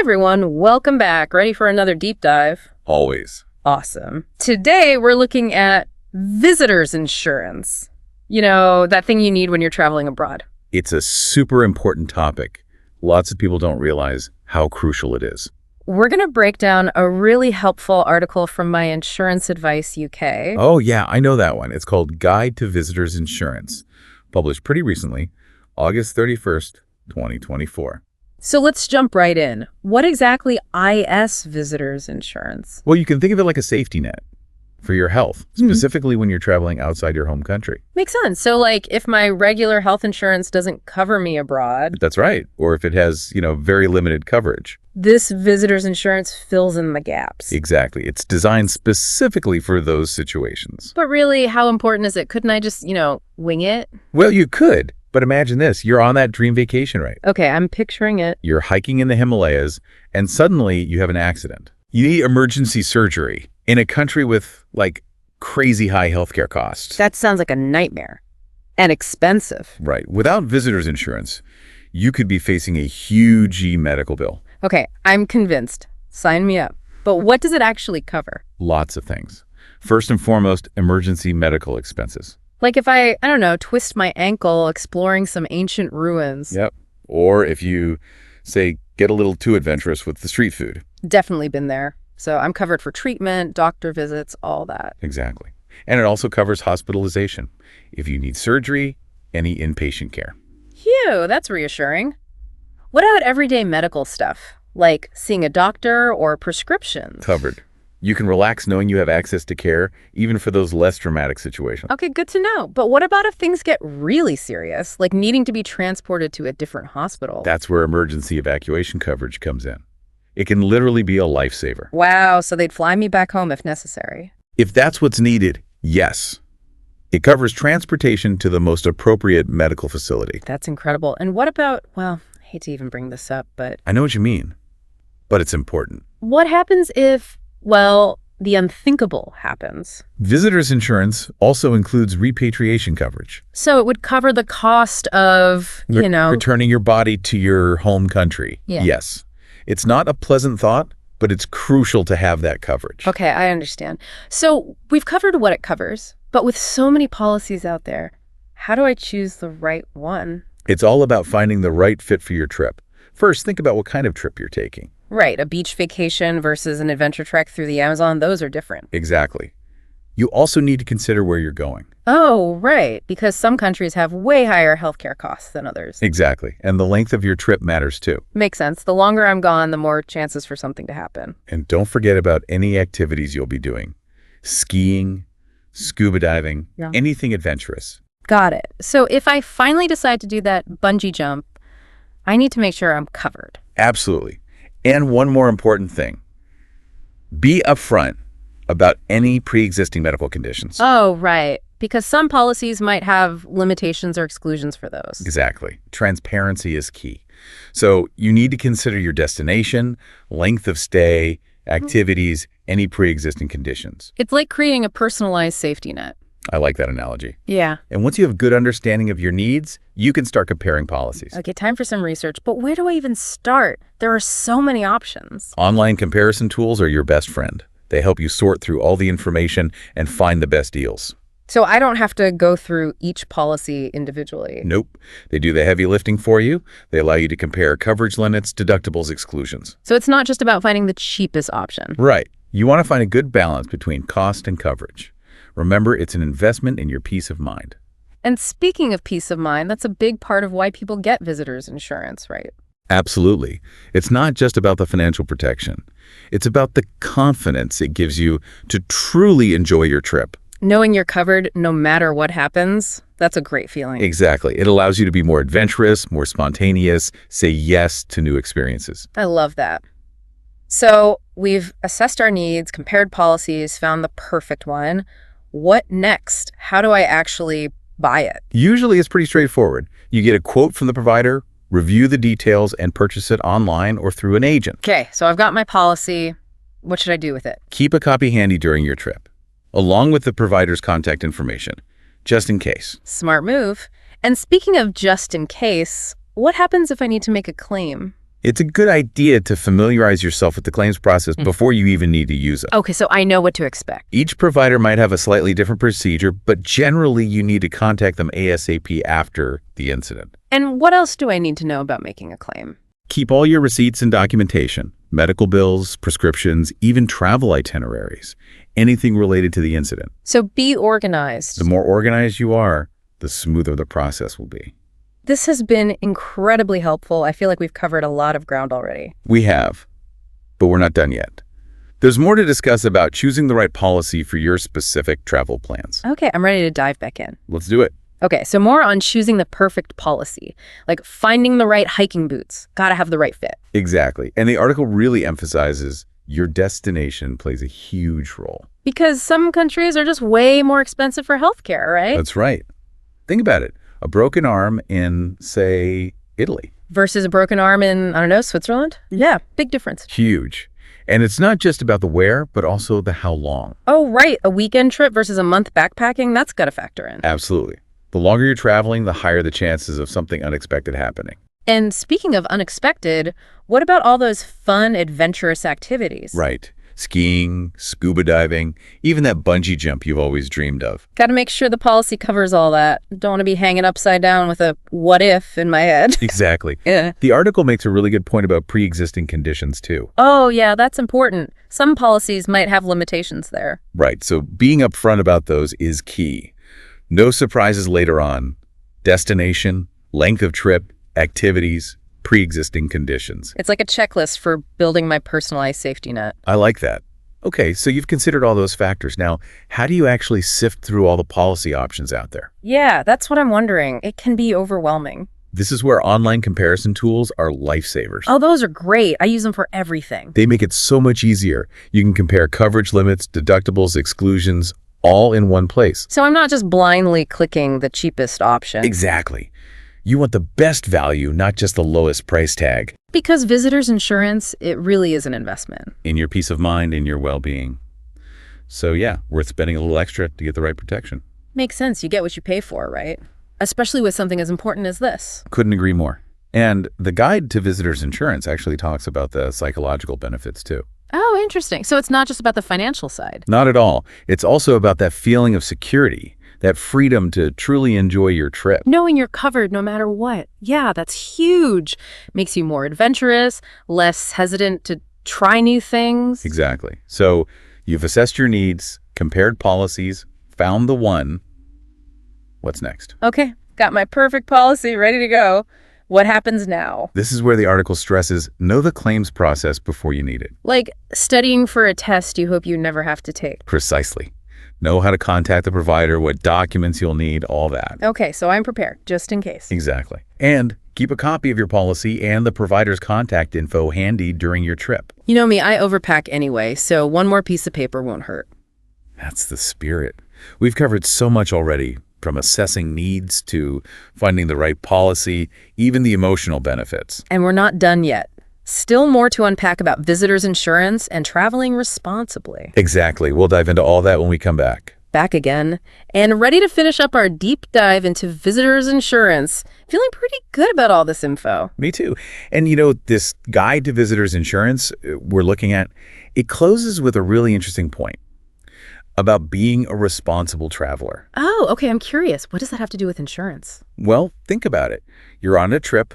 everyone, welcome back. Ready for another deep dive? Always. Awesome. Today we're looking at visitor's insurance. You know, that thing you need when you're traveling abroad. It's a super important topic. Lots of people don't realize how crucial it is. We're going to break down a really helpful article from My Insurance Advice UK. Oh, yeah, I know that one. It's called Guide to Visitors Insurance, published pretty recently, August 31st, 2024. So let's jump right in. What exactly is visitor's insurance? Well, you can think of it like a safety net for your health, specifically when you're traveling outside your home country. Makes sense. So like if my regular health insurance doesn't cover me abroad. That's right. Or if it has, very limited coverage. This visitor's insurance fills in the gaps. Exactly. It's designed specifically for those situations. But really, how important is it? Couldn't I just, wing it? Well, you could. But imagine this, you're on that dream vacation, right? Okay, I'm picturing it. You're hiking in the Himalayas, and suddenly you have an accident. You need emergency surgery in a country with, crazy high healthcare costs. That sounds like a nightmare. And expensive. Right. Without visitor's insurance, you could be facing a huge medical bill. Okay, I'm convinced. Sign me up. But what does it actually cover? Lots of things. First and foremost, emergency medical expenses. Like if I twist my ankle exploring some ancient ruins. Yep. Or if you, say, get a little too adventurous with the street food. Definitely been there. So I'm covered for treatment, doctor visits, all that. Exactly. And it also covers hospitalization. If you need surgery, any inpatient care. Phew, that's reassuring. What about everyday medical stuff? Like seeing a doctor or prescriptions? Covered. You can relax knowing you have access to care, even for those less dramatic situations. Okay, good to know. But what about if things get really serious, like needing to be transported to a different hospital? That's where emergency evacuation coverage comes in. It can literally be a lifesaver. Wow, so they'd fly me back home if necessary. If that's what's needed, yes. It covers transportation to the most appropriate medical facility. That's incredible. And what about, I hate to even bring this up, but... I know what you mean, but it's important. What happens if... the unthinkable happens. Visitors insurance also includes repatriation coverage. So it would cover the cost of, returning your body to your home country. Yeah. Yes. It's not a pleasant thought, but it's crucial to have that coverage. Okay, I understand. So we've covered what it covers, but with so many policies out there, how do I choose the right one? It's all about finding the right fit for your trip. First, think about what kind of trip you're taking. Right, a beach vacation versus an adventure trek through the Amazon, those are different. Exactly. You also need to consider where you're going. Oh, right, because some countries have way higher healthcare costs than others. Exactly, and the length of your trip matters too. Makes sense. The longer I'm gone, the more chances for something to happen. And don't forget about any activities you'll be doing. Skiing, scuba diving, anything adventurous. Got it. So if I finally decide to do that bungee jump, I need to make sure I'm covered. Absolutely. And one more important thing. Be upfront about any pre-existing medical conditions. Oh, right. Because some policies might have limitations or exclusions for those. Exactly. Transparency is key. So you need to consider your destination, length of stay, activities, any pre-existing conditions. It's like creating a personalized safety net. I like that analogy. Yeah. And once you have good understanding of your needs, you can start comparing policies. Okay, time for some research. But where do I even start? There are so many options. Online comparison tools are your best friend. They help you sort through all the information and find the best deals. So I don't have to go through each policy individually? Nope. They do the heavy lifting for you. They allow you to compare coverage limits, deductibles, exclusions. So it's not just about finding the cheapest option. Right. You want to find a good balance between cost and coverage. Remember, it's an investment in your peace of mind. And speaking of peace of mind, that's a big part of why people get visitors insurance, right? Absolutely. It's not just about the financial protection. It's about the confidence it gives you to truly enjoy your trip. Knowing you're covered no matter what happens, that's a great feeling. Exactly. It allows you to be more adventurous, more spontaneous, say yes to new experiences. I love that. So we've assessed our needs, compared policies, found the perfect one. What next? How do I actually buy it? Usually it's pretty straightforward. You get a quote from the provider, review the details, and purchase it online or through an agent. Okay, so I've got my policy. What should I do with it? Keep a copy handy during your trip, along with the provider's contact information, just in case. Smart move. And speaking of just in case, what happens if I need to make a claim? It's a good idea to familiarize yourself with the claims process before you even need to use it. Okay, so I know what to expect. Each provider might have a slightly different procedure, but generally you need to contact them ASAP after the incident. And what else do I need to know about making a claim? Keep all your receipts and documentation, medical bills, prescriptions, even travel itineraries, anything related to the incident. So be organized. The more organized you are, the smoother the process will be. This has been incredibly helpful. I feel like we've covered a lot of ground already. We have, but we're not done yet. There's more to discuss about choosing the right policy for your specific travel plans. Okay, I'm ready to dive back in. Let's do it. Okay, so more on choosing the perfect policy, like finding the right hiking boots. Gotta have the right fit. Exactly. And the article really emphasizes your destination plays a huge role. Because some countries are just way more expensive for healthcare, right? That's right. Think about it. A broken arm in, say, Italy. Versus a broken arm in, I don't know, Switzerland? Yeah, big difference. Huge. And it's not just about the where, but also the how long. Oh, right. A weekend trip versus a month backpacking, that's got to factor in. Absolutely. The longer you're traveling, the higher the chances of something unexpected happening. And speaking of unexpected, what about all those fun, adventurous activities? Right. Skiing, scuba diving, even that bungee jump you've always dreamed of. Got to make sure the policy covers all that. Don't want to be hanging upside down with a what if in my head. Exactly. Yeah. The article makes a really good point about pre-existing conditions, too. Oh, yeah, that's important. Some policies might have limitations there. Right. So being upfront about those is key. No surprises later on. Destination, length of trip, activities, pre-existing conditions. It's like a checklist for building my personalized safety net. I like that. Okay, so you've considered all those factors. Now, how do you actually sift through all the policy options out there? Yeah, that's what I'm wondering. It can be overwhelming. This is where online comparison tools are lifesavers. Oh, those are great. I use them for everything. They make it so much easier. You can compare coverage limits, deductibles, exclusions, all in one place. So I'm not just blindly clicking the cheapest option. Exactly. You want the best value, not just the lowest price tag. Because visitors insurance, it really is an investment. In your peace of mind, in your well-being. So yeah, worth spending a little extra to get the right protection. Makes sense. You get what you pay for, right? Especially with something as important as this. Couldn't agree more. And the guide to visitors insurance actually talks about the psychological benefits too. Oh, interesting. So it's not just about the financial side. Not at all. It's also about that feeling of security, that freedom to truly enjoy your trip. Knowing you're covered no matter what. Yeah, that's huge. Makes you more adventurous, less hesitant to try new things. Exactly. So you've assessed your needs, compared policies, found the one. What's next? Okay, got my perfect policy ready to go. What happens now? This is where the article stresses, know the claims process before you need it. Like studying for a test you hope you never have to take. Precisely. Know how to contact the provider, what documents you'll need, all that. Okay, so I'm prepared, just in case. Exactly. And keep a copy of your policy and the provider's contact info handy during your trip. You know me, I overpack anyway, so one more piece of paper won't hurt. That's the spirit. We've covered so much already, from assessing needs to finding the right policy, even the emotional benefits. And we're not done yet. Still more to unpack about visitors insurance and traveling responsibly. Exactly. We'll dive into all that when we come back. Back again, and ready to finish up our deep dive into visitors insurance. Feeling pretty good about all this info. Me too. And you know, this guide to visitors insurance we're looking at, it closes with a really interesting point about being a responsible traveler. Oh, okay, I'm curious. What does that have to do with insurance? Well, think about it. You're on a trip,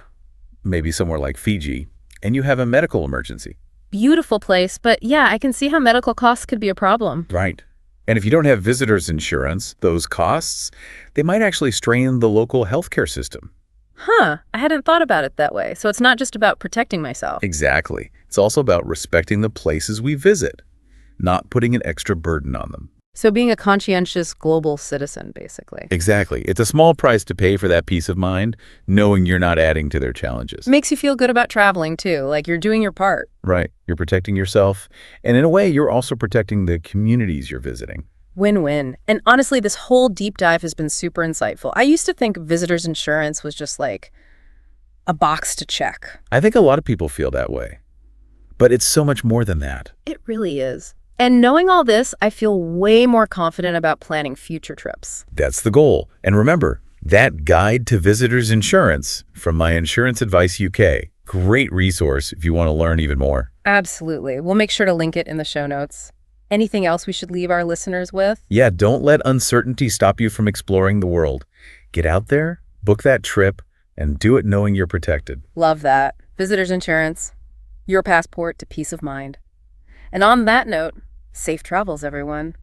maybe somewhere like Fiji, and you have a medical emergency. Beautiful place, but yeah, I can see how medical costs could be a problem. Right. And if you don't have visitors insurance, those costs, they might actually strain the local healthcare system. Huh, I hadn't thought about it that way. So it's not just about protecting myself. Exactly. It's also about respecting the places we visit, not putting an extra burden on them. So being a conscientious global citizen, basically. Exactly. It's a small price to pay for that peace of mind, knowing you're not adding to their challenges. Makes you feel good about traveling, too, like you're doing your part. Right. You're protecting yourself, and in a way, you're also protecting the communities you're visiting. Win-win. And honestly, this whole deep dive has been super insightful. I used to think visitors insurance was just like a box to check. I think a lot of people feel that way, but it's so much more than that. It really is. And knowing all this, I feel way more confident about planning future trips. That's the goal. And remember, that guide to visitors insurance from My Insurance Advice UK. Great resource if you want to learn even more. Absolutely. We'll make sure to link it in the show notes. Anything else we should leave our listeners with? Yeah, don't let uncertainty stop you from exploring the world. Get out there, book that trip, and do it knowing you're protected. Love that. Visitor's insurance, your passport to peace of mind. And on that note, safe travels, everyone.